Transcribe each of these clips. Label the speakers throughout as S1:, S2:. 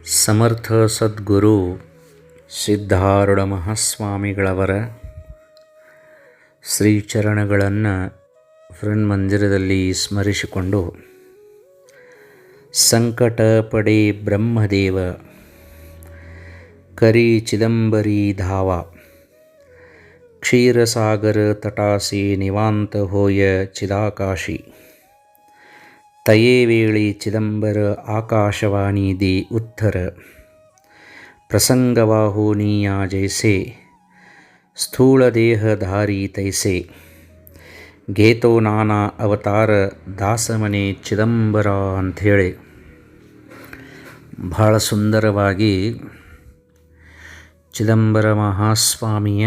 S1: ಸಮರ್ಥ ಸದ್ಗುರು ಸಿದ್ಧಾರೂಢ ಮಹಾಸ್ವಾಮಿಗಳವರ ಶ್ರೀಚರಣಗಳನ್ನು ಮಂದಿರದಲ್ಲಿ ಸ್ಮರಿಸಿಕೊಂಡು ಸಂಕಟ ಪಡೆ ಬ್ರಹ್ಮದೇವ ಕರಿ ಚಿದಂಬರಿ ಧಾವ ಕ್ಷೀರಸಾಗರ ತಟಾಸಿ ನಿವಾಂತ ಹೋಯ ಚಿದಾಕಾಶಿ ತಯೇ ವೇಳೆ ಚಿದಂಬರ ಆಕಾಶವಾಣಿ ದೇ ಉತ್ತರ ಪ್ರಸಂಗವಾಹುನೀಯ ಜೈಸೆ ಸ್ಥೂಲ ದೇಹಧಾರಿ ತೈಸೆ ಗೇತೋ ನಾನಾ ಅವತಾರ ದಾಸಮನೆ ಚಿದಂಬರ ಅಂಥೇಳಿ ಬಹಳ ಸುಂದರವಾಗಿ ಚಿದಂಬರ ಮಹಾಸ್ವಾಮಿಯ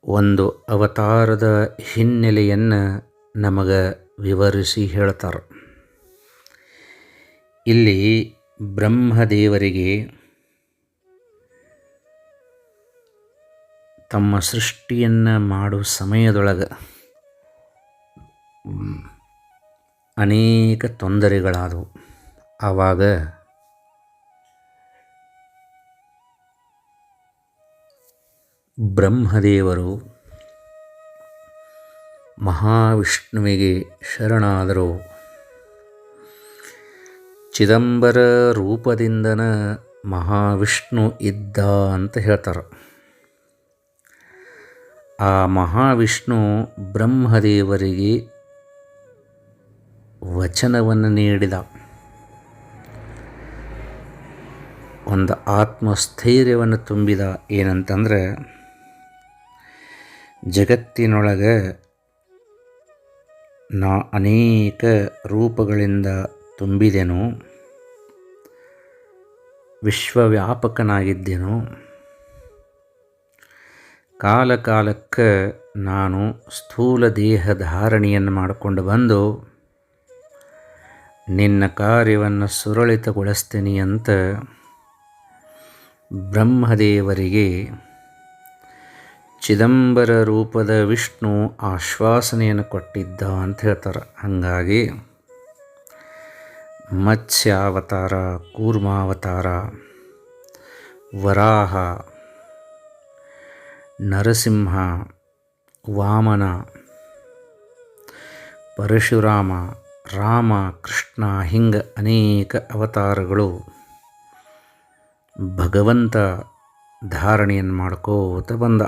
S1: ಒಂದು ಅವತಾರದ ಹಿನ್ನೆಲೆಯನ್ನು ನಮಗೆ ವಿವರಿಸಿ ಹೇಳ್ತಾರೆ. ಇಲ್ಲಿ ಬ್ರಹ್ಮದೇವರಿಗೆ ತಮ್ಮ ಸೃಷ್ಟಿಯನ್ನು ಮಾಡುವ ಸಮಯದೊಳಗೆ ಅನೇಕ ತೊಂದರೆಗಳಾದವು. ಆವಾಗ ಬ್ರಹ್ಮದೇವರು ಮಹಾವಿಷ್ಣುವಿಗೆ ಶರಣಾದರು. ಚಿದಂಬರ ರೂಪದಿಂದನ ಮಹಾವಿಷ್ಣು ಇದ್ದ ಅಂತ ಹೇಳ್ತಾರೆ. ಆ ಮಹಾವಿಷ್ಣು ಬ್ರಹ್ಮದೇವರಿಗೆ ವಚನವನ್ನು ನೀಡಿದ. ಒಂದು ಆತ್ಮಸ್ಥೈರ್ಯವನ್ನು ತುಂಬಿದ. ಏನಂತಂದರೆ, ಜಗತ್ತಿನೊಳಗೆ ನಾ ಅನೇಕ ರೂಪಗಳಿಂದ ತುಂಬಿದೆನು, ವಿಶ್ವವ್ಯಾಪಕನಾಗಿದ್ದೆನು. ಕಾಲಕ್ಕೆ ನಾನು ಸ್ಥೂಲ ದೇಹ ಧಾರಣೆಯನ್ನು ಮಾಡಿಕೊಂಡು ಬಂದು ನಿನ್ನ ಕಾರ್ಯವನ್ನು ಸುರಳಿತಗೊಳಿಸ್ತೇನೆ ಅಂತ ಬ್ರಹ್ಮದೇವರಿಗೆ ಚಿದಂಬರ ರೂಪದ ವಿಷ್ಣು ಆಶ್ವಾಸನೆಯನ್ನು ಕೊಟ್ಟಿದ್ದ ಅಂತ ಹೇಳ್ತಾರೆ. ಹಾಗಾಗಿ ಮತ್ಸ್ಯಾವತಾರ, ಕೂರ್ಮಾವತಾರ, ವರಾಹ, ನರಸಿಂಹ, ವಾಮನ, ಪರಶುರಾಮ, ರಾಮ, ಕೃಷ್ಣ ಹಿಂಗೆ ಅನೇಕ ಅವತಾರಗಳು ಭಗವಂತ ಧಾರಣೆಯನ್ನು ಮಾಡ್ಕೋತ ಬಂದ.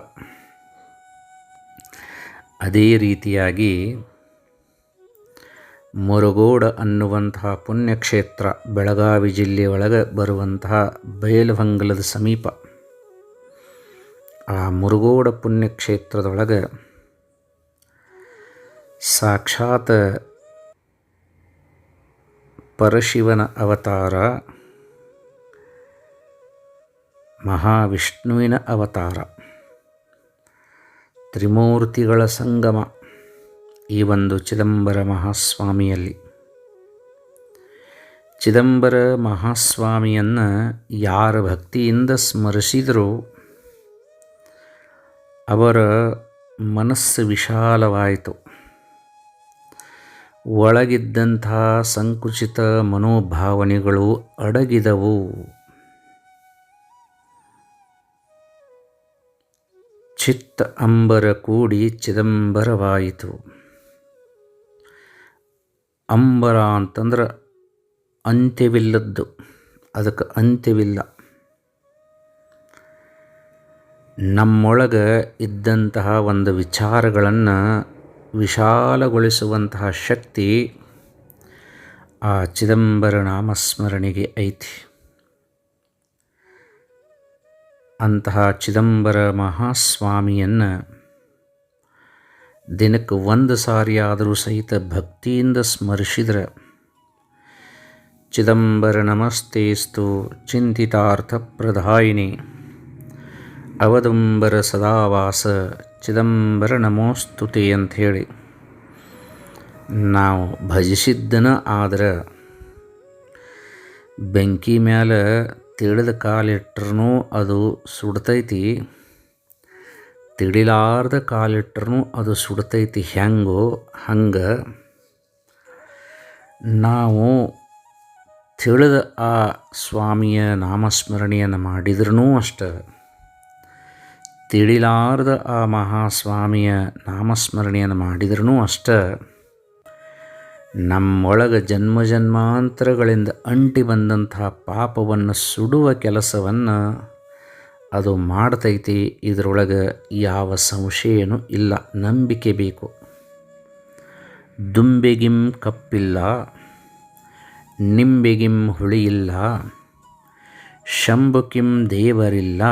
S1: ಅದೇ ರೀತಿಯಾಗಿ ಮುರುಗೋಡ ಅನ್ನುವಂತಹ ಪುಣ್ಯಕ್ಷೇತ್ರ ಬೆಳಗಾವಿ ಜಿಲ್ಲೆಯೊಳಗೆ ಬರುವಂತಹ ಬೈಲಹೊಂಗಲದ ಸಮೀಪ ಆ ಮುರುಗೋಡ ಪುಣ್ಯಕ್ಷೇತ್ರದೊಳಗೆ ಸಾಕ್ಷಾತ್ ಪರಶಿವನ ಅವತಾರ, ಮಹಾವಿಷ್ಣುವಿನ ಅವತಾರ, ತ್ರಿಮೂರ್ತಿಗಳ ಸಂಗಮ ಈ ಒಂದು ಚಿದಂಬರ ಮಹಾಸ್ವಾಮಿಯಲ್ಲಿ. ಚಿದಂಬರ ಮಹಾಸ್ವಾಮಿಯನ್ನು ಯಾರ ಭಕ್ತಿಯಿಂದ ಸ್ಮರಿಸಿದರೂ ಅವರ ಮನಸ್ಸು ವಿಶಾಲವಾಯಿತು. ಒಳಗಿದ್ದಂಥ ಸಂಕುಚಿತ ಮನೋಭಾವನೆಗಳು ಅಡಗಿದವು. ಚಿತ್ತ ಅಂಬರ ಕೂಡಿ ಚಿದಂಬರವಾಯಿತು. ಅಂಬರ ಅಂತಂದ್ರೆ ಅಂತ್ಯವಿಲ್ಲದ್ದು, ಅದಕ್ಕೆ ಅಂತ್ಯವಿಲ್ಲ. ನಮ್ಮೊಳಗೆ ಇದ್ದಂತಹ ಒಂದು ವಿಚಾರಗಳನ್ನು ವಿಶಾಲಗೊಳಿಸುವಂತಹ ಶಕ್ತಿ ಆ ಚಿದಂಬರ ನಾಮಸ್ಮರಣೆಗೆ ಐತಿ. ಅಂತಹ ಚಿದಂಬರ ಮಹಾಸ್ವಾಮಿಯನ್ನು ದಿನಕ್ಕೆ ಒಂದು ಸಾರಿಯಾದರೂ ಸಹಿತ ಭಕ್ತಿಯಿಂದ ಸ್ಮರಿಸಿದರೆ ಚಿದಂಬರ ನಮಸ್ತೇಸ್ತು ಚಿಂತಿತಾರ್ಥ ಪ್ರದಾಯಿನಿ ಅವದಂಬರ ಸದಾವಾಸ ಚಿದಂಬರ ನಮೋಸ್ತುತೆ ಅಂಥೇಳಿ ನಾವು ಭಜಿಸಿದ್ದನ. ಆದ್ರೆ ಬೆಂಕಿ ಮೇಲೆ ತಿಳಿದ ಕಾಲಿಟ್ರೂ ಅದು ಸುಡ್ತೈತಿ, ತಿಳಿಲಾರ್ದ ಕಾಲಿಟ್ರೂ ಅದು ಸುಡ್ತೈತಿ. ಹೆಂಗೋ ಹಂಗೆ ನಾವು ತಿಳಿದ ಆ ಸ್ವಾಮಿಯ ನಾಮಸ್ಮರಣೆಯನ್ನು ಮಾಡಿದ್ರೂ ಅಷ್ಟೆ, ತಿಳಿಲಾರದ ಆ ಮಹಾಸ್ವಾಮಿಯ ನಾಮಸ್ಮರಣೆಯನ್ನು ಮಾಡಿದ್ರೂ ಅಷ್ಟೆ, ನಮ್ಮೊಳಗೆ ಜನ್ಮ ಜನ್ಮಾಂತರಗಳಿಂದ ಅಂಟಿ ಬಂದಂತಹ ಪಾಪವನ್ನು ಸುಡುವ ಕೆಲಸವನ್ನು ಅದು ಮಾಡ್ತೈತಿ. ಇದರೊಳಗೆ ಯಾವ ಸಂಶಯನೂ ಇಲ್ಲ, ನಂಬಿಕೆ ಬೇಕು. ದುಂಬೆಗಿಂ ಕಪ್ಪಿಲ್ಲ, ನಿಂಬೆಗಿಂ ಹುಳಿಯಿಲ್ಲ, ಶಂಭುಕಿಂ ದೇವರಿಲ್ಲ,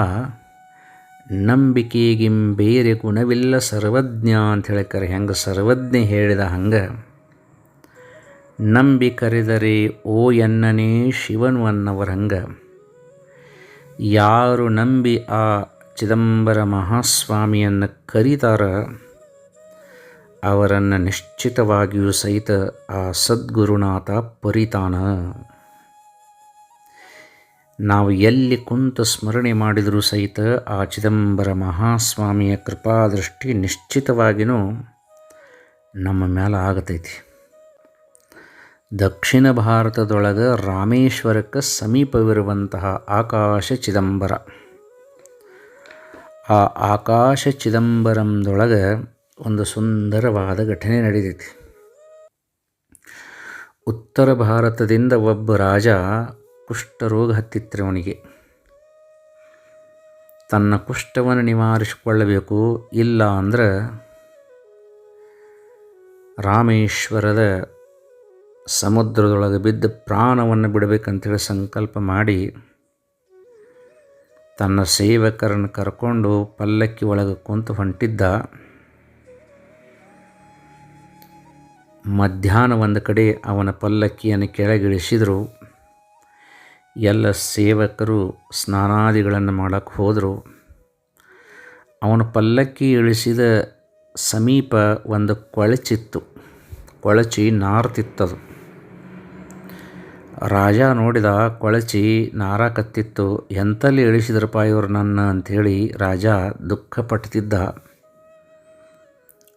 S1: ನಂಬಿಕೆಗಿಂ ಬೇರೆ ಗುಣವಿಲ್ಲ ಸರ್ವಜ್ಞ ಅಂತ ಹೇಳ್ತಾರೆ. ಹೆಂಗೆ ಸರ್ವಜ್ಞ ಹೇಳಿದ ಹಂಗೆ ನಂಬಿ ಕರೆದರೆ ಓ ಎನ್ನನೇ ಶಿವನು ಅನ್ನವರ ಹಂಗೆ ಯಾರು ನಂಬಿ ಆ ಚಿದಂಬರ ಮಹಾಸ್ವಾಮಿಯನ್ನು ಕರೀತಾರ ಅವರನ್ನು ನಿಶ್ಚಿತವಾಗಿಯೂ ಸಹಿತ ಆ ಸದ್ಗುರುನಾಥ ಪರಿತಾನ. ನಾವು ಎಲ್ಲಿ ಕುಂತು ಸ್ಮರಣೆ ಮಾಡಿದರೂ ಸಹಿತ ಆ ಚಿದಂಬರ ಮಹಾಸ್ವಾಮಿಯ ಕೃಪಾದೃಷ್ಟಿ ನಿಶ್ಚಿತವಾಗಿಯೂ ನಮ್ಮ ಮೇಲೆ ಆಗತೈತಿ. ದಕ್ಷಿಣ ಭಾರತದೊಳಗೆ ರಾಮೇಶ್ವರಕ್ಕೆ ಸಮೀಪವಿರುವಂತಹ ಆಕಾಶ ಚಿದಂಬರ, ಆ ಆಕಾಶ ಚಿದಂಬರಂದೊಳಗೆ ಒಂದು ಸುಂದರವಾದ ಘಟನೆ ನಡೆದೈತಿ. ಉತ್ತರ ಭಾರತದಿಂದ ಒಬ್ಬ ರಾಜ ಕುಷ್ಠರೋಗ ಹತ್ತಿತ್ತು. ಅವನಿಗೆ ತನ್ನ ಕುಷ್ಠವನ್ನು ನಿವಾರಿಸಿಕೊಳ್ಳಬೇಕು, ಇಲ್ಲ ಅಂದ್ರೆ ರಾಮೇಶ್ವರದ ಸಮುದ್ರದೊಳಗೆ ಬಿದ್ದು ಪ್ರಾಣವನ್ನು ಬಿಡಬೇಕಂತೇಳಿ ಸಂಕಲ್ಪ ಮಾಡಿ ತನ್ನ ಸೇವಕರನ್ನು ಕರ್ಕೊಂಡು ಪಲ್ಲಕ್ಕಿ ಒಳಗೆ ಕುಂತು ಹೊಂಟಿದ್ದ. ಮಧ್ಯಾಹ್ನ ಒಂದು ಕಡೆ ಅವನ ಪಲ್ಲಕ್ಕಿಯನ್ನು ಕೆಳಗಿಳಿಸಿದರು. ಎಲ್ಲ ಸೇವಕರು ಸ್ನಾನಾದಿಗಳನ್ನು ಮಾಡೋಕ್ಕೆ ಹೋದರು. ಅವನ ಪಲ್ಲಕ್ಕಿ ಇಳಿಸಿದ ಸಮೀಪ ಒಂದು ಕೊಳಚಿತ್ತು, ಕೊಳಚಿ ನಾರ್ತಿತ್ತದು. ರಾಜ ನೋಡಿದ, ಕೊಳಚಿ ನಾರಾಕತ್ತಿತ್ತು, ಎಂತಲ್ಲಿ ಇಳಿಸಿದ್ರಪ್ಪ ಇವರು ನನ್ನ ಅಂಥೇಳಿ ರಾಜ ದುಃಖಪಟ್ಟಿದ್ದ.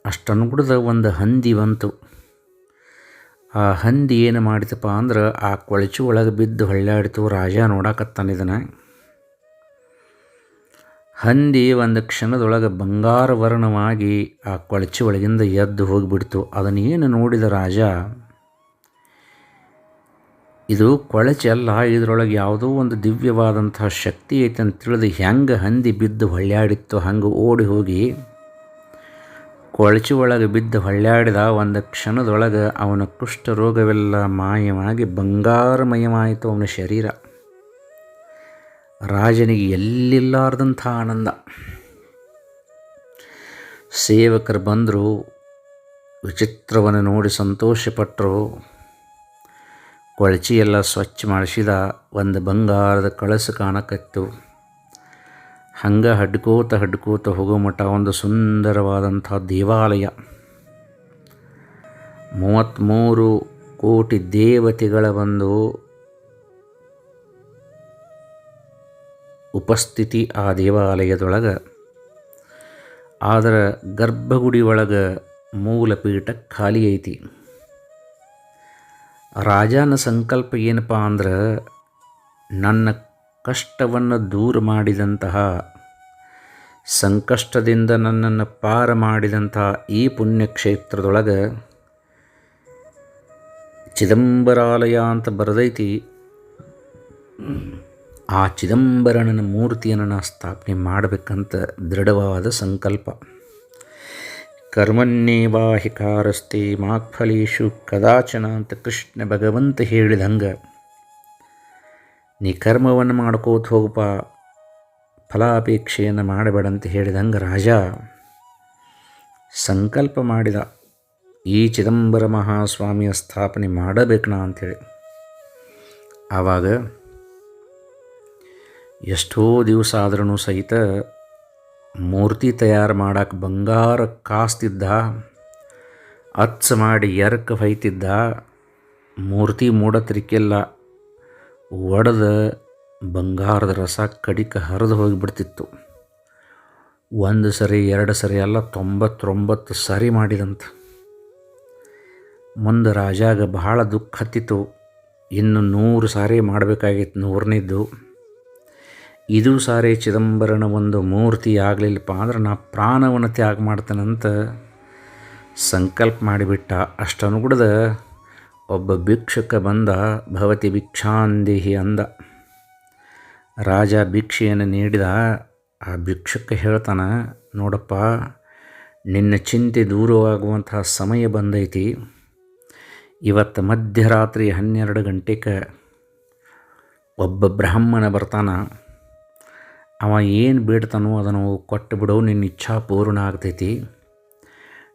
S1: ಅಷ್ಟನ್ಗುಡ್ದ ಒಂದು ಹಂದಿ ಬಂತು. ಆ ಹಂದಿ ಏನು ಮಾಡಿತಪ್ಪ ಅಂದ್ರೆ ಆ ಕೊಳಚಿ ಒಳಗೆ ಬಿದ್ದು ಹೊಳ್ಳಾಡಿತು. ರಾಜ ನೋಡಕತ್ತಾನಿದನ. ಹಂದಿ ಒಂದು ಕ್ಷಣದೊಳಗೆ ಬಂಗಾರ ವರ್ಣವಾಗಿ ಆ ಕೊಳಚಿ ಒಳಗಿಂದ ಎದ್ದು ಹೋಗಿಬಿಡ್ತು. ಅದನ್ನೇನು ನೋಡಿದ ರಾಜ, ಇದು ಕೊಳಚೆ ಅಲ್ಲ, ಇದರೊಳಗೆ ಯಾವುದೋ ಒಂದು ದಿವ್ಯವಾದಂತಹ ಶಕ್ತಿ ಐತೆ ಅಂತ ತಿಳಿದು ಹೆಂಗೆ ಹಂದಿ ಬಿದ್ದು ಹೊಳ್ಯಾಡಿತ್ತು ಹಂಗೆ ಓಡಿ ಹೋಗಿ ಕೊಳಚೆ ಒಳಗೆ ಬಿದ್ದು ಹೊಳ್ಯಾಡಿದ. ಒಂದು ಕ್ಷಣದೊಳಗೆ ಅವನ ಕುಷ್ಠರೋಗವೆಲ್ಲ ಮಾಯವಾಗಿ ಬಂಗಾರಮಯವಾಯಿತು ಅವನ ಶರೀರ. ರಾಜನಿಗೆ ಎಲ್ಲಿಲ್ಲಾರ್ದಂಥ ಆನಂದ. ಸೇವಕರು ಬಂದರು, ವಿಚಿತ್ರವನ್ನು ನೋಡಿ ಸಂತೋಷಪಟ್ಟರು. ಕೊಳಚಿ ಎಲ್ಲ ಸ್ವಚ್ಛ ಮಾಡಿಸಿದ. ಒಂದು ಬಂಗಾರದ ಕಳಸು ಕಾಣಕತ್ತು. ಹಂಗೆ ಹಡ್ಕೋತ ಹೋಗೋ ಮಟ್ಟ ಒಂದು ಸುಂದರವಾದಂಥ ದೇವಾಲಯ. 33 ಕೋಟಿ ದೇವತೆಗಳ ಒಂದು ಉಪಸ್ಥಿತಿ ಆ ದೇವಾಲಯದೊಳಗೆ. ಆದರೆ ಗರ್ಭಗುಡಿ ಒಳಗೆ ಮೂಲಪೀಠ ಖಾಲಿ ಐತಿ. ರಾಜನ ಸಂಕಲ್ಪ ಏನಪ್ಪ ಅಂದ್ರೆ, ನನ್ನ ಕಷ್ಟವನ್ನು ದೂರ ಮಾಡಿದಂತಹ, ಸಂಕಷ್ಟದಿಂದ ನನ್ನನ್ನು ಪಾರ ಮಾಡಿದಂತಹ ಈ ಪುಣ್ಯಕ್ಷೇತ್ರದೊಳಗೆ ಚಿದಂಬರಾಲಯ ಅಂತ ಬರೆದೈತಿ. ಆ ಚಿದಂಬರನ ಮೂರ್ತಿಯನ್ನು ನಾನು ಸ್ಥಾಪನೆ ಮಾಡಬೇಕಂತ ದೃಢವಾದ ಸಂಕಲ್ಪ. ಕರ್ಮಣ್ಯೇವಾಹಿಕಾರಸ್ತೆ ಮಾಫಲೇಶು ಕದಾಚನ ಅಂತ ಕೃಷ್ಣ ಭಗವಂತ ಹೇಳಿದಂಗೆ, ನೀ ಕರ್ಮವನ್ನು ಮಾಡ್ಕೋತ ಹೋಗಪ್ಪ, ಫಲಾಪೇಕ್ಷೆಯನ್ನು ಮಾಡಬೇಡ ಅಂತ ಹೇಳಿದಂಗೆ ರಾಜ ಸಂಕಲ್ಪ ಮಾಡಿದ, ಈ ಚಿದಂಬರ ಮಹಾಸ್ವಾಮಿಯ ಸ್ಥಾಪನೆ ಮಾಡಬೇಕಣ್ಣ ಅಂಥೇಳಿ. ಆವಾಗ ಎಷ್ಟೋ ದಿವಸ ಆದ್ರೂ ಸಹಿತ ಮೂರ್ತಿ ತಯಾರು ಮಾಡೋಕೆ ಬಂಗಾರ ಕಾಸ್ತಿದ್ದ, ಅಚ್ಚ ಮಾಡಿ ಎರಕ ಹೊಯ್ತಿದ್ದ. ಮೂರ್ತಿ ಮೂಡತ್ರಿಕೆಲ್ಲ ಒಡೆದ ಬಂಗಾರದ ರಸ ಕಡಿಕ ಹರಿದು ಹೋಗಿಬಿಡ್ತಿತ್ತು. 1 ಸರಿ 2 ಸರಿ ಎಲ್ಲ 99 ಸರಿ ಮಾಡಿದಂತ. ಮುಂದೆ ರಾಜಾಗ ಬಹಳ ದುಃಖ ಹತ್ತಿತು. ಇನ್ನು 100 ಸಾರಿ ಮಾಡಬೇಕಾಗಿತ್ತು, 100ನೇದ್ದು. ಇದು ಸಾರಿ ಚಿದಂಬರನ ಒಂದು ಮೂರ್ತಿ ಆಗಲಿಲ್ಲಪ್ಪ ಅಂದ್ರೆ ನಾ ಪ್ರಾಣವನ್ನು ತ್ಯಾಗ ಮಾಡ್ತೇನಂತ ಸಂಕಲ್ಪ ಮಾಡಿಬಿಟ್ಟ. ಅಷ್ಟನುಗುಡ್ದ ಒಬ್ಬ ಭಿಕ್ಷುಕ ಬಂದ, ಭವತಿ ಭಿಕ್ಷಾಂದೇಹಿ ಅಂದ. ರಾಜ ಭಿಕ್ಷೆಯನ್ನು ನೀಡಿದ. ಆ ಭಿಕ್ಷುಕ ಹೇಳ್ತಾನೆ, ನೋಡಪ್ಪ, ನಿನ್ನ ಚಿಂತೆ ದೂರವಾಗುವಂತಹ ಸಮಯ ಬಂದೈತಿ. ಇವತ್ತು ಮಧ್ಯರಾತ್ರಿ 12 ಗಂಟೆಗೆ ಒಬ್ಬ ಬ್ರಾಹ್ಮಣ ಬರ್ತಾನೆ. ಅವ ಏನು ಬೇಡ್ತಾನೋ ಅದನ್ನು ಕೊಟ್ಟು ಬಿಡು, ನಿನ್ನ ಇಚ್ಛಾ ಪೂರ್ಣ ಆಗ್ತೈತಿ.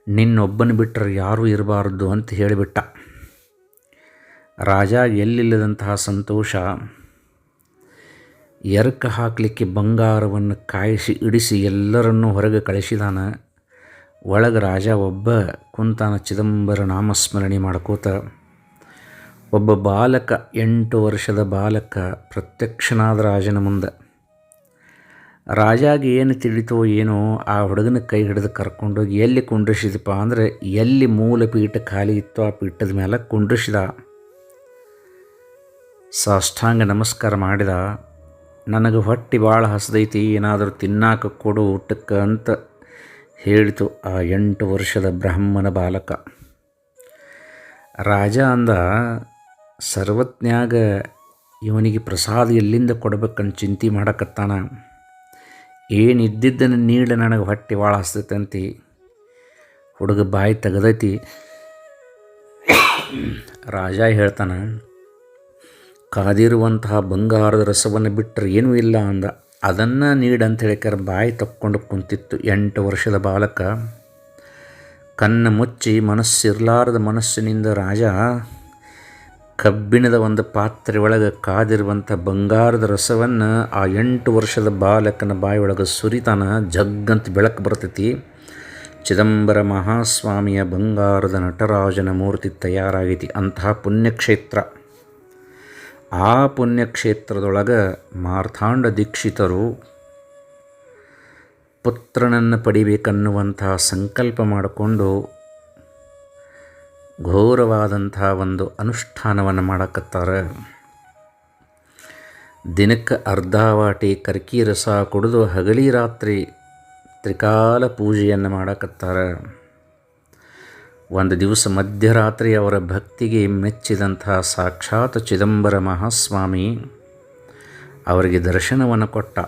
S1: ನಿನ್ನೊಬ್ಬನ ಬಿಟ್ಟರೆ ಯಾರೂ ಇರಬಾರ್ದು ಅಂತ ಹೇಳಿಬಿಟ್ಟ. ರಾಜ ಎಲ್ಲಿಲ್ಲದಂತಹ ಸಂತೋಷ. ಎರಕ ಹಾಕಲಿಕ್ಕೆ ಬಂಗಾರವನ್ನು ಕಾಯಿಸಿ ಇಡಿಸಿ ಎಲ್ಲರನ್ನೂ ಹೊರಗೆ ಕಳಿಸಿದಾನ. ಒಳಗೆ ರಾಜ ಒಬ್ಬ ಕುಂತಾನ, ಚಿದಂಬರ ನಾಮಸ್ಮರಣೆ ಮಾಡ್ಕೋತ. ಒಬ್ಬ ಬಾಲಕ, 8 ವರ್ಷದ ಬಾಲಕ ಪ್ರತ್ಯಕ್ಷನಾದ ರಾಜನ ಮುಂದೆ. ರಾಜಾಗೆ ಏನು ತಿಳಿತೋ ಏನೋ, ಆ ಹುಡುಗನ ಕೈ ಹಿಡಿದು ಕರ್ಕೊಂಡೋಗಿ ಎಲ್ಲಿ ಕುಂಡ್ರಿಸಿದಪ್ಪ ಅಂದರೆ ಎಲ್ಲಿ ಮೂಲ ಪೀಠ ಖಾಲಿ ಇತ್ತೋ ಆ ಪೀಠದ ಮೇಲೆ ಕುಂಡ್ರಿಸಿದ. ಸಾಷ್ಟಾಂಗ ನಮಸ್ಕಾರ ಮಾಡಿದ. ನನಗೆ ಹೊಟ್ಟೆ ಭಾಳ ಹಸ್ದೈತಿ, ಏನಾದರೂ ತಿನ್ನಾಕ ಕೊಡು ಊಟಕ್ಕೆ ಅಂತ ಹೇಳಿತು ಆ 8 ವರ್ಷದ ಬ್ರಾಹ್ಮಣ ಬಾಲಕ. ರಾಜ ಅಂದ, ಸರ್ವಜ್ಞಾಗ ಇವನಿಗೆ ಪ್ರಸಾದ ಎಲ್ಲಿಂದ ಕೊಡ್ಬೇಕಂತ ಚಿಂತೆ ಮಾಡಕತ್ತಾನ. ಏನಿದ್ದನ್ನು ನೀಡ, ನನಗೆ ಹೊಟ್ಟೆ ಭಾಳ ಹಸ್ತೈತಂತಿ. ಹುಡುಗ ಬಾಯಿ ತೆಗೆದೈತಿ. ರಾಜ ಹೇಳ್ತಾನೆ, ಕಾದಿರುವಂತಹ ಬಂಗಾರದ ರಸವನ್ನು ಬಿಟ್ಟರೆ ಏನೂ ಇಲ್ಲ ಅಂದ. ಅದನ್ನು ನೀಡಂತ ಹೇಳಿಕರ ಬಾಯಿ ತಕ್ಕೊಂಡು ಕುಂತಿತ್ತು 8 ವರ್ಷದ ಬಾಲಕ. ಕಣ್ಣು ಮುಚ್ಚಿ ಮನಸ್ಸಿರಲಾರದ ಮನಸ್ಸಿನಿಂದ ರಾಜ ಕಬ್ಬಿಣದ ಒಂದು ಪಾತ್ರೆ ಒಳಗೆ ಕಾದಿರುವಂಥ ಬಂಗಾರದ ರಸವನ್ನು ಆ 8 ವರ್ಷದ ಬಾಲಕನ ಬಾಯಿಯೊಳಗೆ ಸುರಿತಾನ. ಜಗ್ಗಂತ ಬೆಳಕು ಬರ್ತೈತಿ. ಚಿದಂಬರ ಮಹಾಸ್ವಾಮಿಯ ಬಂಗಾರದ ನಟರಾಜನ ಮೂರ್ತಿ ತಯಾರಾಗೈತಿ. ಅಂತಹ ಪುಣ್ಯಕ್ಷೇತ್ರ. ಆ ಪುಣ್ಯಕ್ಷೇತ್ರದೊಳಗೆ ಮಾರ್ಥಾಂಡ ದೀಕ್ಷಿತರು ಪುತ್ರನನ್ನು ಪಡಿಬೇಕನ್ನುವಂತಹ ಸಂಕಲ್ಪ ಮಾಡಿಕೊಂಡು ಘೋರವಾದಂಥ ಒಂದು ಅನುಷ್ಠಾನವನ್ನು ಮಾಡಕತ್ತಾರೆ. ದಿನಕ್ಕೆ ಅರ್ಧ ವಾಟಿ ಕರ್ಕಿ ರಸ ಕುಡಿದು ಹಗಲಿ ರಾತ್ರಿ ತ್ರಿಕಾಲ ಪೂಜೆಯನ್ನು ಮಾಡಕತ್ತಾರೆ. ಒಂದು ದಿವಸ ಮಧ್ಯರಾತ್ರಿ ಅವರ ಭಕ್ತಿಗೆ ಮೆಚ್ಚಿದಂಥ ಸಾಕ್ಷಾತ್ ಚಿದಂಬರ ಮಹಾಸ್ವಾಮಿ ಅವರಿಗೆ ದರ್ಶನವನ್ನು ಕೊಟ್ಟ.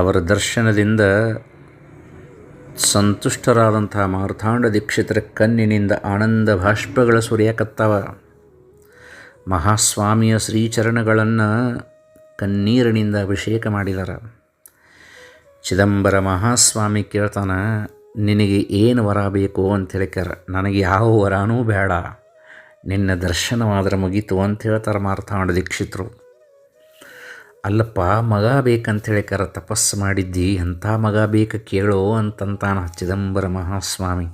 S1: ಅವರ ದರ್ಶನದಿಂದ ಸಂತುಷ್ಟರಾದಂಥ ಮಾರ್ಥಾಂಡ ದೀಕ್ಷಿತರ ಕಣ್ಣಿನಿಂದ ಆನಂದ ಬಾಷ್ಪಗಳ ಸುರಿಯಕತ್ತಾವ. ಮಹಾಸ್ವಾಮಿಯ ಶ್ರೀಚರಣಗಳನ್ನು ಕಣ್ಣೀರಿನಿಂದ ಅಭಿಷೇಕ ಮಾಡಿದ್ದಾರೆ. ಚಿದಂಬರ ಮಹಾಸ್ವಾಮಿ ಕೇಳ್ತಾನೆ, ನಿನಗೆ ಏನು ವರ ಬೇಕು ಅಂತ ಹೇಳ್ಯಾರ. ನನಗೆ ಯಾವ ವರಾನೂ ಬೇಡ, ನಿನ್ನ ದರ್ಶನವಾದ್ರೆ ಮುಗೀತು ಅಂತ ಹೇಳ್ತಾರೆ ಮಾರ್ಥಾಂಡ ದೀಕ್ಷಿತರು. ಅಲ್ಲಪ್ಪ, ಮಗ ಬೇಕಂತ ಹೇಳ್ಯಾರ, ತಪಸ್ಸು ಮಾಡಿದ್ದಿ, ಅಂಥ ಮಗ ಬೇಕು ಕೇಳೋ ಅಂತಂತಾನ ಚಿದಂಬರ ಮಹಾಸ್ವಾಮಿ.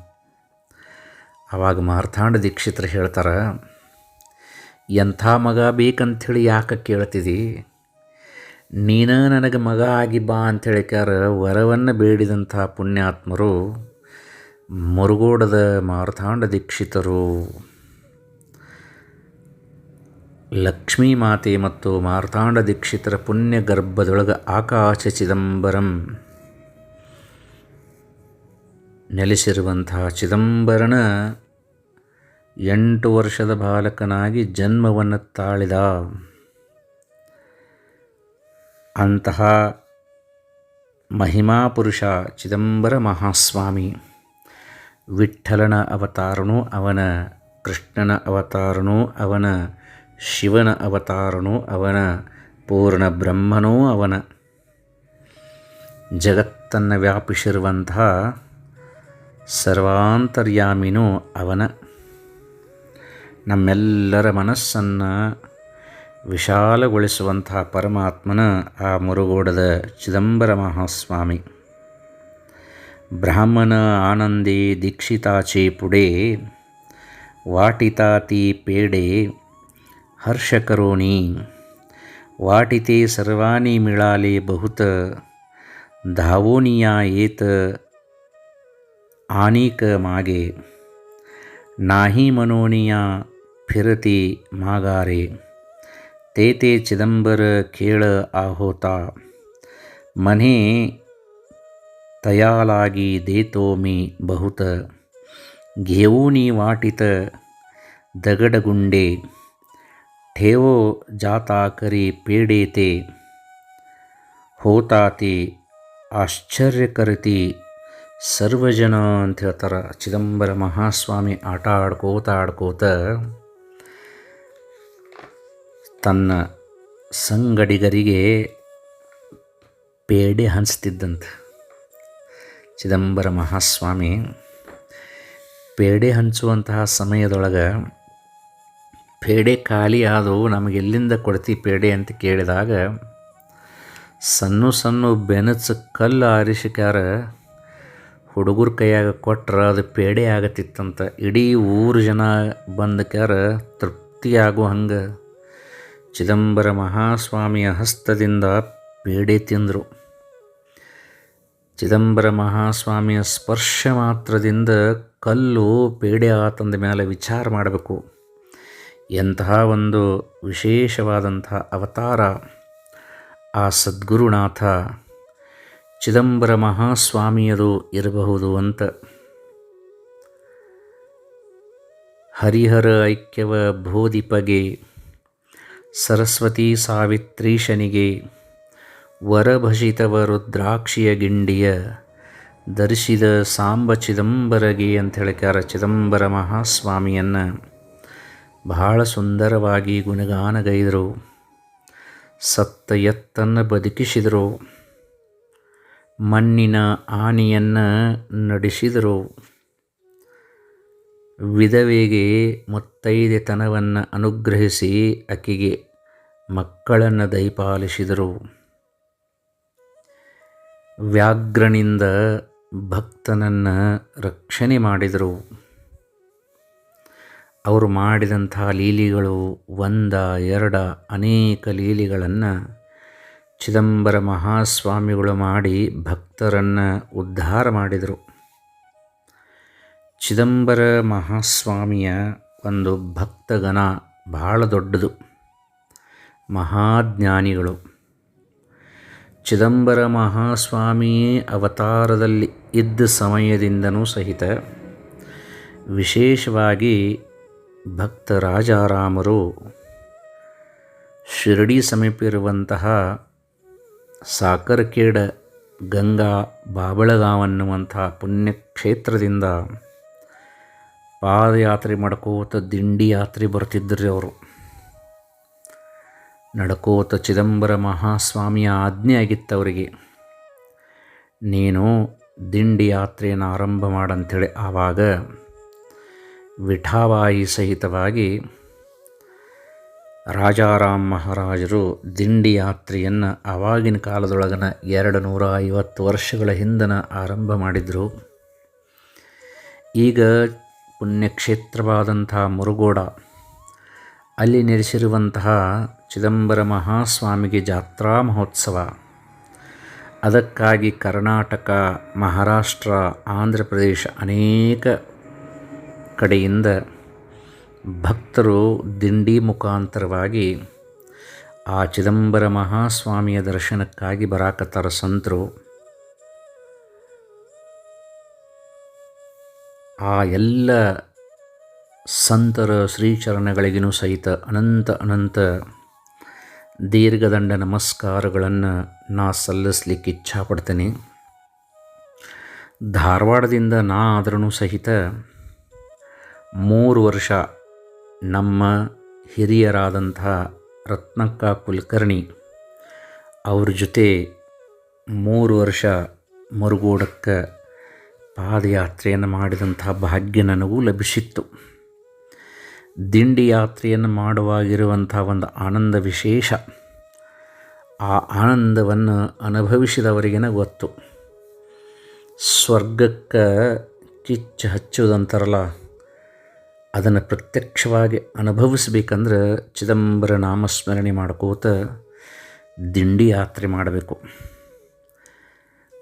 S1: ಆವಾಗ ಮಾರ್ಥಾಂಡ ದೀಕ್ಷಿತರು ಹೇಳ್ತಾರೆ, ಎಂಥ ಮಗ ಬೇಕಂಥೇಳಿ ಯಾಕೆ ಕೇಳ್ತಿದ್ದಿ? ನೀನು ನನಗೆ ಮಗ ಆಗಿ ಬಾ ಅಂತ ಹೇಳ್ಯಾರ. ವರವನ್ನು ಬೇಡಿದಂಥ ಪುಣ್ಯಾತ್ಮರು ಮುರುಗೋಡದ ಮಾರ್ಥಾಂಡ ದೀಕ್ಷಿತರು ಲಕ್ಷ್ಮೀ ಮಾತೆ ಮತ್ತು ಮಾರ್ಥಾಂಡ ದೀಕ್ಷಿತರ ಪುಣ್ಯ ಗರ್ಭದೊಳಗೆ ಆಕಾಶ ಚಿದಂಬರಂ ನೆಲೆಸಿರುವಂತಹ ಚಿದಂಬರನ 8 ವರ್ಷದ ಬಾಲಕನಾಗಿ ಜನ್ಮವನ್ನು ತಾಳಿದ. ಅಂತಹ ಮಹಿಮಾ ಪುರುಷ ಚಿದಂಬರ ಮಹಾಸ್ವಾಮಿ. ವಿಠ್ಠಲನ ಅವತಾರನೂ ಅವನ, ಕೃಷ್ಣನ ಅವತಾರನೂ ಅವನ, ಶಿವನ ಅವತಾರನೂ ಅವನ, ಪೂರ್ಣ ಬ್ರಹ್ಮನೂ ಅವನ. ಜಗತ್ತನ್ನು ವ್ಯಾಪಿಸಿರುವಂತಹ ಸರ್ವಾಂತರ್ಯಾಮಿನೂ ಅವನ. ನಮ್ಮೆಲ್ಲರ ಮನಸ್ಸನ್ನು ವಿಶಾಲಗೊಳಿಸುವಂತಹ ಪರಮಾತ್ಮನ ಆ ಮುರುಗೋಡದ ಚಿದಂಬರ ಮಹಾಸ್ವಾಮಿ. ಬ್ರಾಹ್ಮಣ ಆನಂದೇ ದೀಕ್ಷಿತಾಚೆ ಪುಡೆ ವಾಟಿತಾತಿ ಪೇಡೆ ಹರ್ಷಕರೋಣಿ ವಾಟಿತೆ ಸರ್ವಾಣಿ ಮಿಳಾಲೆ ಬಹುತ ಧಾವೋನಿಯಾ ಏತ ಆನೀಕ ಮಾಗೆ ನಾಹಿ ಮನೋನಿಯಾ फिरती माघारे ते चिदंबर खेळ आहोता मने तयालागी देतो मी बहुत घेऊनी वाटित दगडगुंडे ठेवो जाता करी पेडे ते होता ते ಆಶ್ಚರ್ಯ ಕರಿತಿ ಸರ್ವಜನ ಅಂತ ಹೇಳ್ತಾರೆ. ಚಿದಂಬರ ಮಹಾಸ್ವಾಮಿ ಆಟ ಆಡ್ಕೋತ ತನ್ನ ಸಂಗಡಿಗರಿಗೆ ಪೇಡೆ ಹಂಚ್ತಿದ್ದಂತೆ. ಚಿದಂಬರ ಮಹಾಸ್ವಾಮಿ ಪೇಡೆ ಹಂಚುವಂತಹ ಸಮಯದೊಳಗೆ ಪೇಡೆ ಖಾಲಿ ಆದವು, ನಮಗೆಲ್ಲಿಂದ ಕೊಡ್ತಿ ಪೇಡೆ ಅಂತ ಕೇಳಿದಾಗ ಸಣ್ಣ ಬೆನಚ ಕಲ್ಲು ಆರಿಸಿಕ್ಯಾರ ಹುಡುಗರ ಕೈಯಾಗ ಕೊಟ್ರೆ ಅದು ಪೇಡೆ ಆಗತ್ತಿತ್ತಂತ. ಇಡೀ ಊರು ಜನ ಬಂದಕ್ಯಾರ ತೃಪ್ತಿಯಾಗೋ ಹಂಗೆ ಚಿದಂಬರ ಮಹಾಸ್ವಾಮಿಯ ಹಸ್ತದಿಂದ ಪೇಡೆ ತಿಂದರು. ಚಿದಂಬರ ಮಹಾಸ್ವಾಮಿಯ ಸ್ಪರ್ಶ ಮಾತ್ರದಿಂದ ಕಲ್ಲು ಪೇಡೆ ಆತಂದ ಮೇಲೆ ವಿಚಾರ ಮಾಡಬೇಕು. ಎಂತಹ ಒಂದು ವಿಶೇಷವಾದಂಥ ಅವತಾರ ಆ ಸದ್ಗುರುನಾಥ ಚಿದಂಬರ ಮಹಾಸ್ವಾಮಿಯದು ಇರಬಹುದು ಅಂತ. ಹರಿಹರ ಐಕ್ಯವ ಬೋಧಿಪಗೆ ಸರಸ್ವತಿ ಸಾವಿತ್ರೀಶನಿಗೆ ವರಭಜಿತವ ರುದ್ರಾಕ್ಷಿಯ ಗಿಂಡಿಯ ಧರಿಸಿದ ಸಾಂಬ ಚಿದಂಬರಗೆ ಅಂತ ಹೇಳ್ಯಾರ. ಚಿದಂಬರ ಮಹಾಸ್ವಾಮಿಯನ್ನು ಬಹಳ ಸುಂದರವಾಗಿ ಗುಣಗಾನಗೈದರು. ಸತ್ತ ಎತ್ತನ್ನು ಬದುಕಿಸಿದರು, ಮಣ್ಣಿನ ಆನೆಯನ್ನು ನಡೆಸಿದರು, ವಿಧವೆಗೆ ಮುತ್ತೈದೆತನವನ್ನು ಅನುಗ್ರಹಿಸಿ ಆಕೆಗೆ ಮಕ್ಕಳನ್ನು ದಯಪಾಲಿಸಿದರು. ವ್ಯಾಘ್ರನಿಂದ ಭಕ್ತನನ್ನು ರಕ್ಷಣೆ ಮಾಡಿದರು. ಅವರು ಮಾಡಿದಂಥ ಲೀಲೆಗಳು ಒಂದ ಎರಡ ಅನೇಕ ಲೀಲೆಗಳನ್ನು ಚಿದಂಬರ ಮಹಾಸ್ವಾಮಿಗಳು ಮಾಡಿ ಭಕ್ತರನ್ನು ಉದ್ಧಾರ ಮಾಡಿದರು. ಚಿದಂಬರ ಮಹಾಸ್ವಾಮಿಯ ಒಂದು ಭಕ್ತಗಣ ಬಹಳ ದೊಡ್ಡದು. ಮಹಾಜ್ಞಾನಿಗಳು. ಚಿದಂಬರ ಮಹಾಸ್ವಾಮಿಯೇ ಅವತಾರದಲ್ಲಿ ಇದ್ದ ಸಮಯದಿಂದನೂ ಸಹಿತ ವಿಶೇಷವಾಗಿ ಭಕ್ತ ರಾಜಾರಾಮರು ಶಿರಡಿ ಸಮೀಪ ಇರುವಂತಹ ಸಾಕರಕೇಡ ಗಂಗಾ ಬಾಬಳಗಾಂವ್ ಅನ್ನುವಂತಹ ಪುಣ್ಯಕ್ಷೇತ್ರದಿಂದ ಪಾದಯಾತ್ರೆ ಮಾಡ್ಕೋತ ದಿಂಡಿ ಯಾತ್ರೆ ಬರ್ತಿದ್ದರು. ಅವರು ನಡ್ಕೋತ ಚಿದಂಬರ ಮಹಾಸ್ವಾಮಿಯ ಆಜ್ಞೆ ಆಗಿತ್ತು ಅವರಿಗೆ, ನೀನು ದಿಂಡಿ ಯಾತ್ರೆಯನ್ನು ಆರಂಭ ಮಾಡಂಥೇಳಿ. ಆವಾಗ ವಿಠಾಬಾಯಿ ಸಹಿತವಾಗಿ ರಾಜಾರಾಮ್ ಮಹಾರಾಜರು ದಿಂಡಿ ಯಾತ್ರೆಯನ್ನು ಆವಾಗಿನ ಕಾಲದೊಳಗನ 250 ವರ್ಷಗಳ ಹಿಂದನ ಆರಂಭ ಮಾಡಿದರು. ಈಗ ಪುಣ್ಯಕ್ಷೇತ್ರವಾದಂಥ ಮುರುಗೋಡ ಅಲ್ಲಿ ನೆಲೆಸಿರುವಂತಹ ಚಿದಂಬರ ಮಹಾಸ್ವಾಮಿಗೆ ಜಾತ್ರಾ ಮಹೋತ್ಸವ. ಅದಕ್ಕಾಗಿ ಕರ್ನಾಟಕ, ಮಹಾರಾಷ್ಟ್ರ, ಆಂಧ್ರ ಪ್ರದೇಶ ಅನೇಕ ಕಡೆಯಿಂದ ಭಕ್ತರು ದಿಂಡಿ ಮುಖಾಂತರವಾಗಿ ಆ ಚಿದಂಬರ ಮಹಾಸ್ವಾಮಿಯ ದರ್ಶನಕ್ಕಾಗಿ ಬರಾಕತ್ತಾರ ಸಂತರು. ಆ ಎಲ್ಲ ಸಂತರ ಶ್ರೀಚರಣಗಳಿಗೂ ಸಹಿತ ಅನಂತ ದೀರ್ಘದಂಡ ನಮಸ್ಕಾರಗಳನ್ನು ನಾ ಸಲ್ಲಿಸಲಿಕ್ಕೆ ಇಚ್ಛಾಪಡ್ತೇನೆ. ಧಾರವಾಡದಿಂದ ನಾ ಆದ್ರೂ ಸಹಿತ 3 ವರ್ಷ ನಮ್ಮ ಹಿರಿಯರಾದಂಥ ರತ್ನಕ್ಕ ಕುಲಕರ್ಣಿ ಅವ್ರ ಜೊತೆ 3 ವರ್ಷ ಮುರುಗೋಡಕ್ಕೆ ಪಾದಯಾತ್ರೆಯನ್ನು ಮಾಡಿದಂಥ ಭಾಗ್ಯ ನನಗೂ ಲಭಿಸಿತ್ತು. ದಿಂಡಿ ಯಾತ್ರೆಯನ್ನು ಮಾಡುವಾಗಿರುವಂಥ ಒಂದು ಆನಂದ ವಿಶೇಷ. ಆ ಆನಂದವನ್ನು ಅನುಭವಿಸಿದವರಿಗೇನೆ ಗೊತ್ತು. ಸ್ವರ್ಗಕ್ಕೆ ಕಿಚ್ಚು ಹಚ್ಚುವುದಂತಾರಲ್ಲ, ಅದನ್ನು ಪ್ರತ್ಯಕ್ಷವಾಗಿ ಅನುಭವಿಸ್ಬೇಕಂದ್ರೆ ಚಿದಂಬರ ನಾಮಸ್ಮರಣೆ ಮಾಡ್ಕೋತ ದಿಂಡಿ ಯಾತ್ರೆ ಮಾಡಬೇಕು.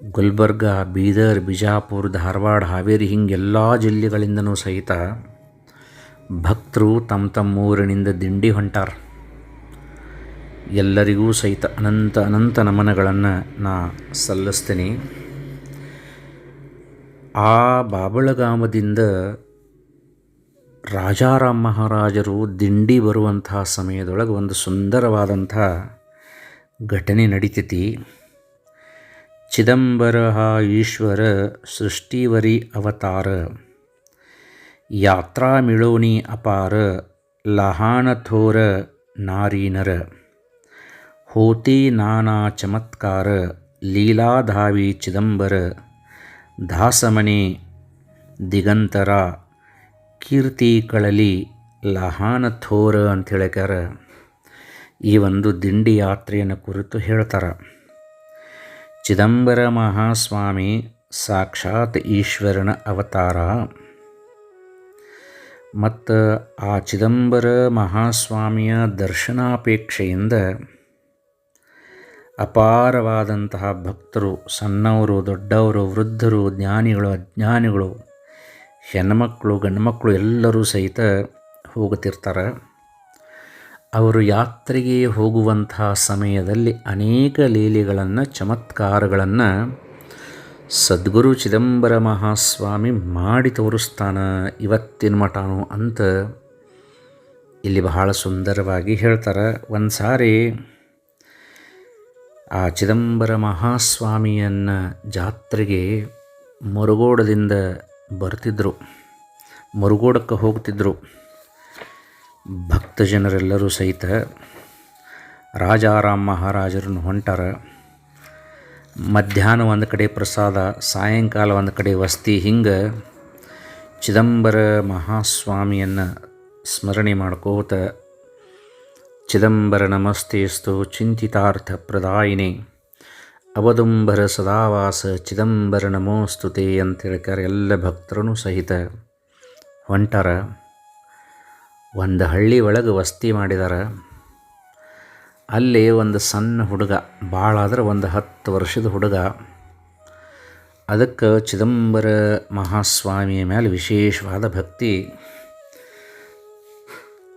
S1: ಗುಲ್ಬರ್ಗ, ಬೀದರ್, ಬಿಜಾಪುರ, ಧಾರವಾಡ, ಹಾವೇರಿ ಹಿಂಗೆಲ್ಲ ಜಿಲ್ಲೆಗಳಿಂದನೂ ಸಹಿತ ಭಕ್ತರು ತಮ್ಮ ಊರಿನಿಂದ ದಿಂಡಿ ಹೊಂಟಾರ. ಎಲ್ಲರಿಗೂ ಸಹಿತ ಅನಂತ ಅನಂತ ನಮನಗಳನ್ನು ನಾ ಸಲ್ಲಿಸ್ತೀನಿ. ಆ ಬಾಬಳಗಾಮದಿಂದ ರಾಜಾರಾಮ್ ಮಹಾರಾಜರು ದಿಂಡಿ ಬರುವಂತಹ ಸಮಯದೊಳಗೆ ಒಂದು ಸುಂದರವಾದಂಥ ಘಟನೆ ನಡೀತೈತಿ. ಚಿದಂಬರ ಈಶ್ವರ ಸೃಷ್ಟಿವರಿ ಅವತಾರ, ಯಾತ್ರಾ ಮಿಳೋನಿ ಅಪಾರ, ಲಹಾನ ಥೋರ ನಾರೀನರ, ಹೋತಿ ನಾನಾ ಚಮತ್ಕಾರ, ಲೀಲಾಧಾವಿ ಚಿದಂಬರ, ದಾಸಮನೆ ದಿಗಂತರ, ಕೀರ್ತಿ ಕಳಲಿ ಲಹಾನ ಥೋರ ಅಂತ ಹೇಳ್ಯಾರ. ಈ ಒಂದು ದಿಂಡಿ ಯಾತ್ರೆಯನ್ನು ಕುರಿತು ಹೇಳ್ತಾರೆ. ಚಿದಂಬರ ಮಹಾಸ್ವಾಮಿ ಸಾಕ್ಷಾತ್ ಈಶ್ವರನ ಅವತಾರ ಮತ್ತು ಆ ಚಿದಂಬರ ಮಹಾಸ್ವಾಮಿಯ ದರ್ಶನಾಪೇಕ್ಷೆಯಿಂದ ಅಪಾರವಾದಂತಹ ಭಕ್ತರು, ಸಣ್ಣವರು, ದೊಡ್ಡವರು, ವೃದ್ಧರು, ಜ್ಞಾನಿಗಳು, ಅಜ್ಞಾನಿಗಳು, ಹೆಣ್ಮಕ್ಕಳು, ಗಂಡುಮಕ್ಕಳು ಎಲ್ಲರೂ ಸಹಿತ ಹೋಗುತ್ತಿರ್ತಾರೆ. ಅವರು ಯಾತ್ರೆಗೆ ಹೋಗುವಂತಹ ಸಮಯದಲ್ಲಿ ಅನೇಕ ಲೀಲೆಗಳನ್ನು, ಚಮತ್ಕಾರಗಳನ್ನು ಸದ್ಗುರು ಚಿದಂಬರ ಮಹಾಸ್ವಾಮಿ ಮಾಡಿ ತೋರಿಸ್ತಾನೆ ಇವತ್ತಿನ ಮಠನು ಅಂತ ಇಲ್ಲಿ ಬಹಳ ಸುಂದರವಾಗಿ ಹೇಳ್ತಾರೆ. ಒಂದು ಸಾರಿ ಆ ಚಿದಂಬರ ಮಹಾಸ್ವಾಮಿಯನ್ನು ಜಾತ್ರೆಗೆ ಮುರುಗೋಡದಿಂದ ಬರ್ತಿದ್ದರು, ಮುರುಗೋಡಕ್ಕೆ ಹೋಗ್ತಿದ್ದರು ಭಕ್ತಜನರೆಲ್ಲರೂ ಸಹಿತ. ರಾಜಾರಾಮ್ ಮಹಾರಾಜರನ್ನು ಹೊಂಟಾರ. ಮಧ್ಯಾಹ್ನ ಒಂದು ಕಡೆ ಪ್ರಸಾದ, ಸಾಯಂಕಾಲ ಒಂದು ಕಡೆ ವಸ್ತಿ. ಹಿಂಗೆ ಚಿದಂಬರ ಮಹಾಸ್ವಾಮಿಯನ್ನು ಸ್ಮರಣೆ ಮಾಡ್ಕೋತ ಚಿದಂಬರ ನಮಸ್ತೇಸ್ತು ಚಿಂತಿತಾರ್ಥ ಪ್ರದಾಯಿನಿ ಅವದುಂಬರ ಸದಾವಾಸ ಚಿದಂಬರ ನಮೋಸ್ತುತೆ ಅಂತ ಹೇಳ್ತಾರೆ. ಎಲ್ಲ ಭಕ್ತರೂ ಸಹಿತ ಹೊಂಟಾರ. ಒಂದು ಹಳ್ಳಿ ಒಳಗೆ ವಸ್ತಿ ಮಾಡಿದಾರ. ಅಲ್ಲಿ ಒಂದು ಸಣ್ಣ ಹುಡುಗ, ಭಾಳ ಆದ್ರೆ ಒಂದು 10 ವರ್ಷದ ಹುಡುಗ. ಅದಕ್ಕೆ ಚಿದಂಬರ ಮಹಾಸ್ವಾಮಿಯ ಮೇಲೆ ವಿಶೇಷವಾದ ಭಕ್ತಿ.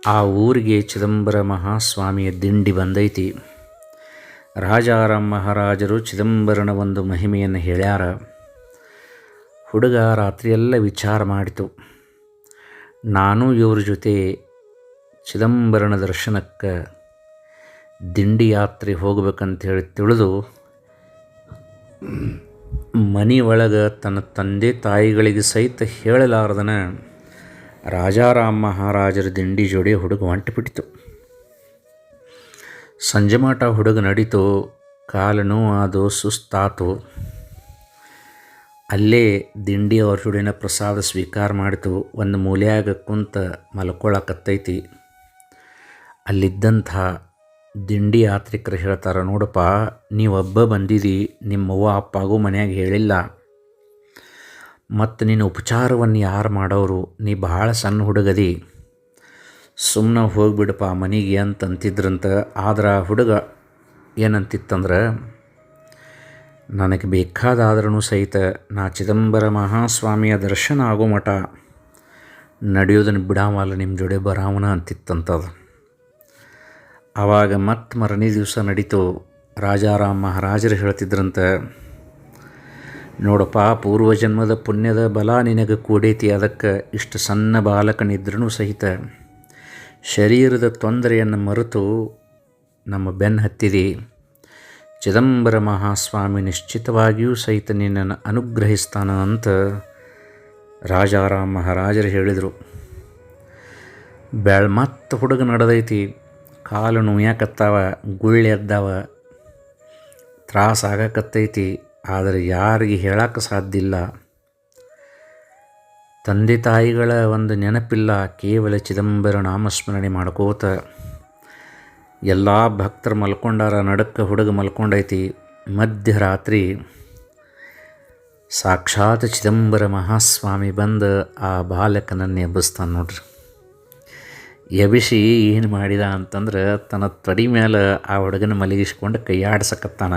S1: ಆ ಊರಿಗೆ ಚಿದಂಬರ ಮಹಾಸ್ವಾಮಿಯ ದಿಂಡಿ ಬಂದೈತಿ. ರಾಜಾರಾಮ್ ಮಹಾರಾಜರು ಚಿದಂಬರನ ಒಂದು ಮಹಿಮೆಯನ್ನು ಹೇಳ್ಯಾರ. ಹುಡುಗ ರಾತ್ರಿಯೆಲ್ಲ ವಿಚಾರ ಮಾಡಿತು, ನಾನು ಇವ್ರ ಜೊತೆ ಚಿದಂಬರನ ದರ್ಶನಕ್ಕೆ ದಿಂಡಿ ಯಾತ್ರೆ ಹೋಗ್ಬೇಕಂತೇಳಿ ತಿಳಿದು ಮನೆಯೊಳಗೆ ತನ್ನ ತಂದೆ ತಾಯಿಗಳಿಗೆ ಸಹಿತ ಹೇಳಲಾರ್ದನ ರಾಜಾರಾಮ್ ಮಹಾರಾಜರ ದಿಂಡಿ ಜೋಡಿ ಹುಡುಗ ಹೊಂಟುಬಿಟ್ಟಿತು. ಸಂಜೆ ಮಾಟ ಹುಡುಗ ನಡೀತು, ಕಾಲು ನೋವು ಅದು, ಸುಸ್ತಾತು. ಅಲ್ಲೇ ದಿಂಡಿ ಅವ್ರ ಜೋಡಿನ ಪ್ರಸಾದ ಸ್ವೀಕಾರ ಮಾಡಿತು. ಒಂದು ಮೂಲೆಯಾಗ ಕುಂತ ಮಲ್ಕೊಳ್ಳಕತ್ತೈತಿ. ಅಲ್ಲಿದ್ದಂಥ ದಿಂಡಿ ಯಾತ್ರಿಕರು ಹೇಳ್ತಾರೆ, ನೋಡಪ್ಪ, ನೀವೊಬ್ಬ ಬಂದಿದ್ದೀ, ನಿಮ್ಮವ್ವ ಅಪ್ಪಗೂ ಮನ್ಯಾಗ ಹೇಳಿಲ್ಲ, ಮತ್ತು ನಿನ್ನ ಉಪಚಾರವನ್ನು ಯಾರು ಮಾಡೋರು, ನೀ ಭಾಳ ಸಣ್ಣ ಹುಡುಗದಿ, ಸುಮ್ಮನೆ ಹೋಗಿಬಿಡಪ್ಪ ಮನೆಗೆ ಅಂತಂತಿದ್ರಂತ. ಆದ್ರೆ ಆ ಹುಡುಗ ಏನಂತಿತ್ತಂದ್ರೆ, ನನಗೆ ಬೇಕಾದಾದ್ರೂ ಸಹಿತ ನಾ ಚಿದಂಬರ ಮಹಾಸ್ವಾಮಿಯ ದರ್ಶನ ಆಗೋ ಮಠ ನಡೆಯೋದನ್ನು ಬಿಡಾವಲ್ಲ, ನಿಮ್ಮ ಜೋಡಿ ಬರಾವನ ಅಂತಿತ್ತಂತದು. ಆವಾಗ ಮತ್ತೆ ಮರನೇ ದಿವಸ ನಡೀತು. ರಾಜಾರಾಮ್ ಮಹಾರಾಜರು ಹೇಳ್ತಿದ್ರಂತ, ನೋಡಪ್ಪ, ಪೂರ್ವಜನ್ಮದ ಪುಣ್ಯದ ಬಲ ನಿನಗೆ ಕೂಡೈತಿ. ಅದಕ್ಕೆ ಇಷ್ಟು ಸಣ್ಣ ಬಾಲಕನಿದ್ರೂ ಸಹಿತ ಶರೀರದ ತೊಂದರೆಯನ್ನು ಮರೆತು ನಮ್ಮ ಬೆನ್ನು ಹತ್ತಿದಿ. ಚಿದಂಬರ ಮಹಾಸ್ವಾಮಿ ನಿಶ್ಚಿತವಾಗಿಯೂ ಸಹಿತ ನಿನ್ನನ್ನು ಅನುಗ್ರಹಿಸ್ತಾನ ಅಂತ ರಾಜಾರಾಮ್ ಮಹಾರಾಜರು ಹೇಳಿದರು. ಮತ್ತೆ ಹುಡುಗ ನಡೆದೈತಿ. ಕಾಲು ನೋಯಾಕತ್ತಾವ, ಗುಳ್ಳೆ ಎದ್ದಾವ, ತ್ರಾಸಾಗಕತ್ತೈತಿ. ಆದರೆ ಯಾರಿಗೆ ಹೇಳಕ್ಕೆ ಸಾಧ್ಯ ಇಲ್ಲ. ತಂದೆ ತಾಯಿಗಳ ಒಂದು ನೆನಪಿಲ್ಲ, ಕೇವಲ ಚಿದಂಬರ ನಾಮಸ್ಮರಣೆ ಮಾಡ್ಕೋತ ಎಲ್ಲ ಭಕ್ತರು ಮಲ್ಕೊಂಡಾರ. ನಡಕ್ಕೆ ಹುಡುಗ ಮಲ್ಕೊಂಡೈತಿ. ಮಧ್ಯರಾತ್ರಿ ಸಾಕ್ಷಾತ್ ಚಿದಂಬರ ಮಹಾಸ್ವಾಮಿ ಬಂದು ಆ ಬಾಲಕನನ್ನು ಎಬ್ಬಿಸ್ತಾನೆ ನೋಡ್ರಿ. ಎಬಿಸಿ ಏನು ಮಾಡಿದ ಅಂತಂದ್ರೆ, ತನ್ನ ತೊಡೆ ಮೇಲೆ ಆ ಹುಡುಗನ ಮಲಗಿಸ್ಕೊಂಡು ಕೈಯಾಡ್ಸಕತ್ತಾನ.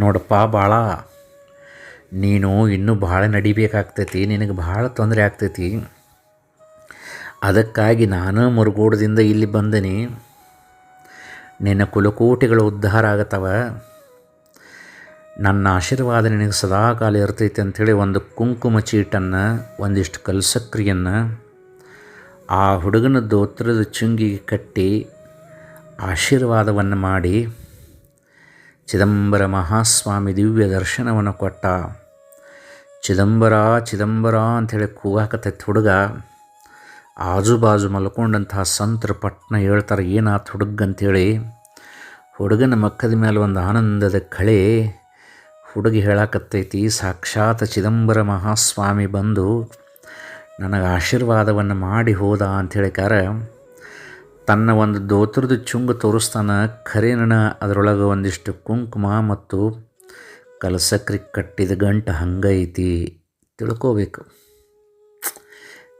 S1: ನೋಡಪ್ಪ, ಭಾಳ ನೀನು ಇನ್ನೂ ಭಾಳ ನಡಿಬೇಕಾಗ್ತೈತಿ, ನಿನಗೆ ಭಾಳ ತೊಂದರೆ ಆಗ್ತೈತಿ. ಅದಕ್ಕಾಗಿ ನಾನು ಮುರುಗೋಡದಿಂದ ಇಲ್ಲಿ ಬಂದೀನಿ. ನಿನ್ನ ಕುಲಕೋಟಿಗಳು ಉದ್ಧಾರ ಆಗತ್ತವ, ನನ್ನ ಆಶೀರ್ವಾದ ನಿನಗೆ ಸದಾಕಾಲ ಇರ್ತೈತೆ ಅಂಥೇಳಿ ಒಂದು ಕುಂಕುಮ ಚೀಟನ್ನು, ಒಂದಿಷ್ಟು ಕಲ್ಸಕ್ರಿಯನ್ನು ಆ ಹುಡುಗನ ದೋತ್ರದ ಚುಂಗಿಗೆ ಕಟ್ಟಿ ಆಶೀರ್ವಾದವನ್ನು ಮಾಡಿ ಚಿದಂಬರ ಮಹಾಸ್ವಾಮಿ ದಿವ್ಯ ದರ್ಶನವನ್ನು ಕೊಟ್ಟ. ಚಿದಂಬರ ಚಿದಂಬರ ಅಂಥೇಳಿ ಕೂಗಾಕತ್ತೈತೆ ಹುಡುಗ. ಆಜುಬಾಜು ಮಲ್ಕೊಂಡಂತಹ ಸಂತರ ಪಟ್ನ ಹೇಳ್ತಾರೆ, ಏನಾತು ಹುಡುಗ ಅಂಥೇಳಿ. ಹುಡುಗನ ಮಕ್ಕದ ಮೇಲೆ ಒಂದು ಆನಂದದ ಕಳೆ. ಹುಡುಗಿ ಹೇಳಕತ್ತೈತಿ, ಸಾಕ್ಷಾತ್ ಚಿದಂಬರ ಮಹಾಸ್ವಾಮಿ ಬಂದು ನನಗೆ ಆಶೀರ್ವಾದವನ್ನು ಮಾಡಿ ಹೋದ ಅಂಥೇಳಿಕಾರ ತನ್ನ ಒಂದು ದೋತ್ರದ ಚುಂಗು ತೋರಿಸ್ತಾನೆ. ಖರೇನ ಅದರೊಳಗೆ ಒಂದಿಷ್ಟು ಕುಂಕುಮ ಮತ್ತು ಕಲಸಕ್ರಿ ಕಟ್ಟಿದ ಗಂಟು ಹಂಗೈತಿ. ತಿಳ್ಕೋಬೇಕು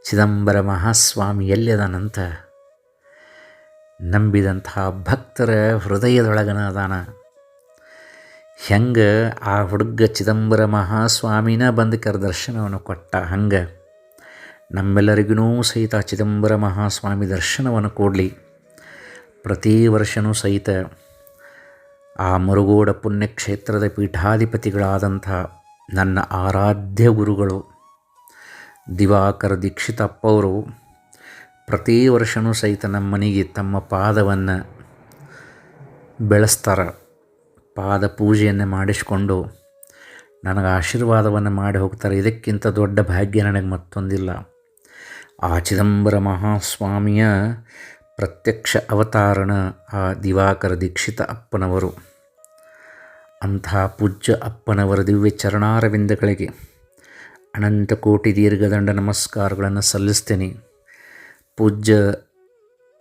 S1: ಚಿದಂಬರ ಮಹಾಸ್ವಾಮಿ ಎಲ್ಲಿದಾನಂತ. ನಂಬಿದಂತಹ ಭಕ್ತರ ಹೃದಯದೊಳಗನ ಅದಾನ. ಹೆಂಗೆ ಆ ಹುಡುಗ ಚಿದಂಬರ ಮಹಾಸ್ವಾಮಿನ ಬಂದು ದರ್ಶನವನ್ನು ಕೊಟ್ಟ, ಹಂಗೆ ನಮ್ಮೆಲ್ಲರಿಗೂ ಸಹಿತ ಚಿದಂಬರ ಮಹಾಸ್ವಾಮಿ ದರ್ಶನವನ್ನು ಕೊಡಲಿ. ಪ್ರತಿ ವರ್ಷವೂ ಸಹಿತ ಆ ಮುರುಗೋಡ ಪುಣ್ಯಕ್ಷೇತ್ರದ ಪೀಠಾಧಿಪತಿಗಳಾದಂಥ ನನ್ನ ಆರಾಧ್ಯ ಗುರುಗಳು ದಿವಾಕರ ದೀಕ್ಷಿತಪ್ಪ ಅವರು ಪ್ರತಿ ವರ್ಷವೂ ಸಹಿತ ನಮ್ಮ ಮನೆಗೆ ತಮ್ಮ ಪಾದವನ್ನು ಬೆಳೆಸ್ತಾರೆ. ಪಾದ ಪೂಜೆಯನ್ನು ಮಾಡಿಸಿಕೊಂಡು ನನಗೆ ಆಶೀರ್ವಾದವನ್ನು ಮಾಡಿ ಹೋಗ್ತಾರೆ. ಇದಕ್ಕಿಂತ ದೊಡ್ಡ ಭಾಗ್ಯ ನನಗೆ ಮತ್ತೊಂದಿಲ್ಲ. ಆ ಚಿದಂಬರ ಮಹಾಸ್ವಾಮಿಯ ಪ್ರತ್ಯಕ್ಷ ಅವತಾರಣ ಆ ದಿವಾಕರ ದೀಕ್ಷಿತ ಅಪ್ಪನವರು. ಅಂತಹ ಪೂಜ್ಯ ಅಪ್ಪನವರ ದಿವ್ಯ ಚರಣಾರವಿಂದಗಳಿಗೆ ಅನಂತ ಕೋಟಿ ದೀರ್ಘದಂಡ ನಮಸ್ಕಾರಗಳನ್ನು ಸಲ್ಲಿಸ್ತೇನೆ. ಪೂಜ್ಯ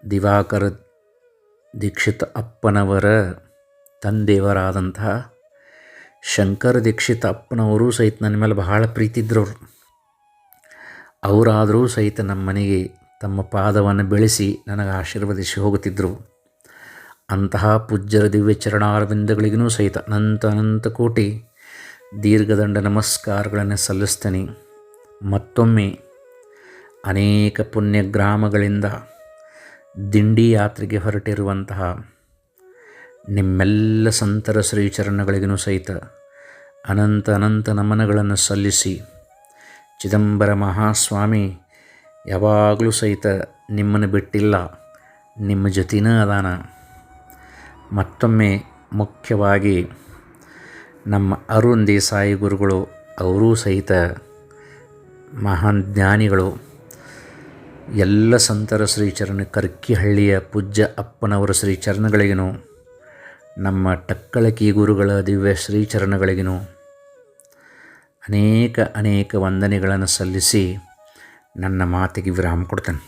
S1: ದಿವಾಕರ ದೀಕ್ಷಿತ ಅಪ್ಪನವರ ತಂದೆಯವರಾದಂತಹ ಶಂಕರ ದೀಕ್ಷಿತ ಅಪ್ಪನವರು ಸಹಿತ ನನ್ನ ಮೇಲೆ ಬಹಳ ಪ್ರೀತಿ ಇದ್ರವರು. ಅವರಾದರೂ ಸಹಿತ ನಮ್ಮ ಮನೆಗೆ ತಮ್ಮ ಪಾದವನ್ನು ಬೆಳೆಸಿ ನನಗೆ ಆಶೀರ್ವದಿಸಿ ಹೋಗುತ್ತಿದ್ದರು. ಅಂತಹ ಪೂಜ್ಯರ ದಿವ್ಯ ಚರಣಾರವಿಂದಗಳಿಗೂ ಸಹಿತ ಅನಂತ ಕೋಟಿ ದೀರ್ಘದಂಡ ನಮಸ್ಕಾರಗಳನ್ನು ಸಲ್ಲಿಸ್ತೇನೆ. ಮತ್ತೊಮ್ಮೆ ಅನೇಕ ಪುಣ್ಯ ಗ್ರಾಮಗಳಿಂದ ದಿಂಡಿ ಯಾತ್ರೆಗೆ ಹೊರಟಿರುವಂತಹ ನಿಮ್ಮೆಲ್ಲ ಸಂತರ ಶ್ರೀಚರಣಗಳಿಗೂ ಸಹಿತ ಅನಂತ ನಮನಗಳನ್ನು ಸಲ್ಲಿಸಿ, ಚಿದಂಬರ ಮಹಾಸ್ವಾಮಿ ಯಾವಾಗಲೂ ಸಹಿತ ನಿಮ್ಮನ್ನು ಬಿಟ್ಟಿಲ್ಲ, ನಿಮ್ಮ ಜೊತೆನೇ ಅದಾನ. ಮತ್ತೊಮ್ಮೆ ಮುಖ್ಯವಾಗಿ ನಮ್ಮ ಅರುಣ್ ದೇಸಾಯಿ ಗುರುಗಳು, ಅವರೂ ಸಹಿತ ಮಹಾನ್ ಜ್ಞಾನಿಗಳು. ಎಲ್ಲ ಸಂತರ ಶ್ರೀಚರಣ ಕರ್ಕಿಹಳ್ಳಿಯ ಪೂಜ್ಯ ಅಪ್ಪನವರ ಶ್ರೀಚರಣಗಳಿಗೂ, ನಮ್ಮ ಟಕ್ಕಳಕಿ ಗುರುಗಳ ದಿವ್ಯ ಶ್ರೀಚರಣಗಳಿಗೂ ಅನೇಕ ವಂದನೆಗಳನ್ನು ಸಲ್ಲಿಸಿ ನನ್ನ ಮಾತಿಗೆ ವಿರಾಮ ಕೊಡ್ತೇನೆ.